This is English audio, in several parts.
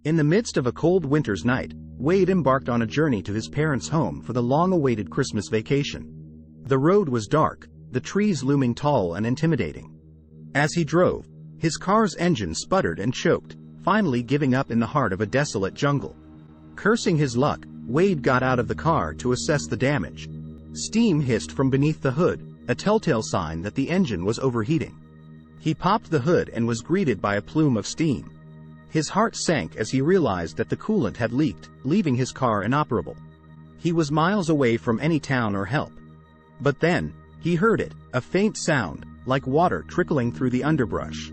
In the midst of a cold winter's night, Wade embarked on a journey to his parents' home for the long-awaited Christmas vacation. The road was dark, the trees looming tall and intimidating. As he drove, his car's engine sputtered and choked, finally giving up in the heart of a desolate jungle. Cursing his luck, Wade got out of the car to assess the damage. Steam hissed from beneath the hood, a telltale sign that the engine was overheating. He popped the hood and was greeted by a plume of steam. His heart sank as he realized that the coolant had leaked, leaving his car inoperable. He was miles away from any town or help. But then, he heard it, a faint sound, like water trickling through the underbrush.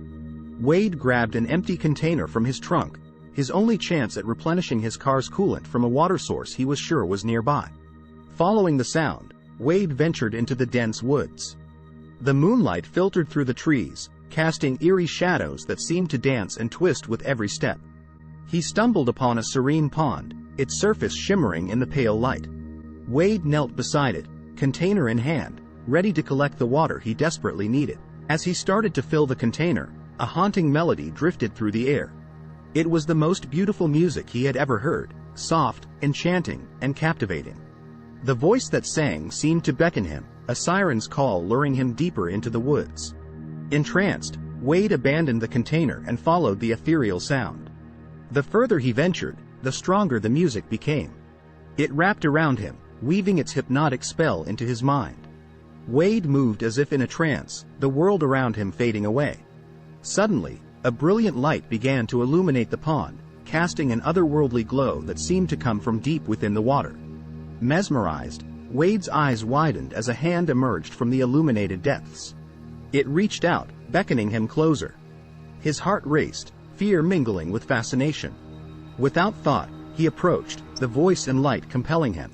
Wade grabbed an empty container from his trunk, his only chance at replenishing his car's coolant from a water source he was sure was nearby. Following the sound, Wade ventured into the dense woods. The moonlight filtered through the trees, casting eerie shadows that seemed to dance and twist with every step. He stumbled upon a serene pond, its surface shimmering in the pale light. Wade knelt beside it, container in hand, ready to collect the water he desperately needed. As he started to fill the container, a haunting melody drifted through the air. It was the most beautiful music he had ever heard, soft, enchanting, and captivating. The voice that sang seemed to beckon him, a siren's call luring him deeper into the woods. Entranced, Wade abandoned the container and followed the ethereal sound. The further he ventured, the stronger the music became. It wrapped around him, weaving its hypnotic spell into his mind. Wade moved as if in a trance, the world around him fading away. Suddenly, a brilliant light began to illuminate the pond, casting an otherworldly glow that seemed to come from deep within the water. Mesmerized, Wade's eyes widened as a hand emerged from the illuminated depths. It reached out, beckoning him closer. His heart raced, fear mingling with fascination. Without thought, he approached, the voice and light compelling him.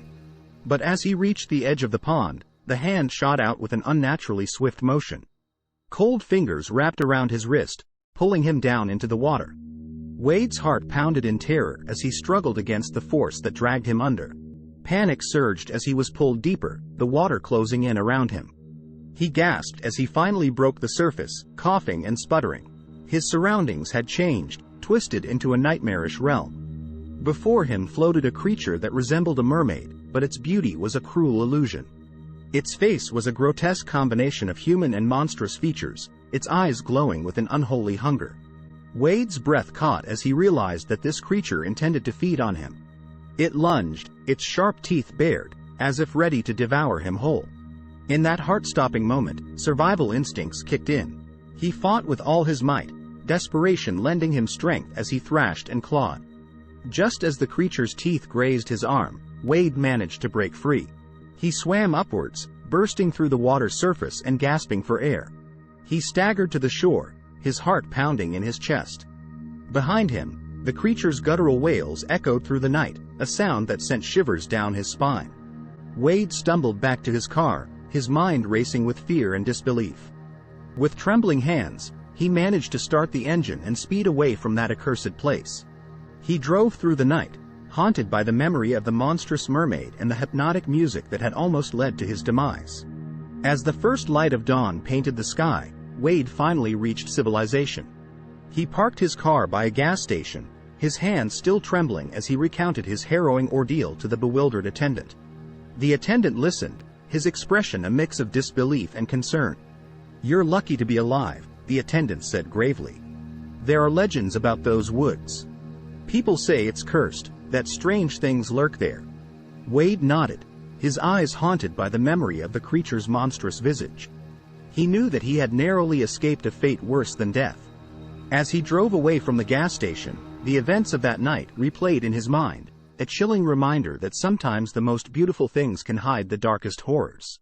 But as he reached the edge of the pond, the hand shot out with an unnaturally swift motion. Cold fingers wrapped around his wrist, pulling him down into the water. Wade's heart pounded in terror as he struggled against the force that dragged him under. Panic surged as he was pulled deeper, the water closing in around him. He gasped as he finally broke the surface, coughing and sputtering. His surroundings had changed, twisted into a nightmarish realm. Before him floated a creature that resembled a mermaid, but its beauty was a cruel illusion. Its face was a grotesque combination of human and monstrous features, its eyes glowing with an unholy hunger. Wade's breath caught as he realized that this creature intended to feed on him. It lunged, its sharp teeth bared, as if ready to devour him whole. In that heart-stopping moment, survival instincts kicked in. He fought with all his might, desperation lending him strength as he thrashed and clawed. Just as the creature's teeth grazed his arm, Wade managed to break free. He swam upwards, bursting through the water's surface and gasping for air. He staggered to the shore, his heart pounding in his chest. Behind him, the creature's guttural wails echoed through the night, a sound that sent shivers down his spine. Wade stumbled back to his car, his mind racing with fear and disbelief. With trembling hands, he managed to start the engine and speed away from that accursed place. He drove through the night, haunted by the memory of the monstrous mermaid and the hypnotic music that had almost led to his demise. As the first light of dawn painted the sky, Wade finally reached civilization. He parked his car by a gas station, his hands still trembling as he recounted his harrowing ordeal to the bewildered attendant. The attendant listened, his expression a mix of disbelief and concern. "You're lucky to be alive," the attendant said gravely. "There are legends about those woods. People say it's cursed, that strange things lurk there." Wade nodded, his eyes haunted by the memory of the creature's monstrous visage. He knew that he had narrowly escaped a fate worse than death. As he drove away from the gas station, the events of that night replayed in his mind, a chilling reminder that sometimes the most beautiful things can hide the darkest horrors.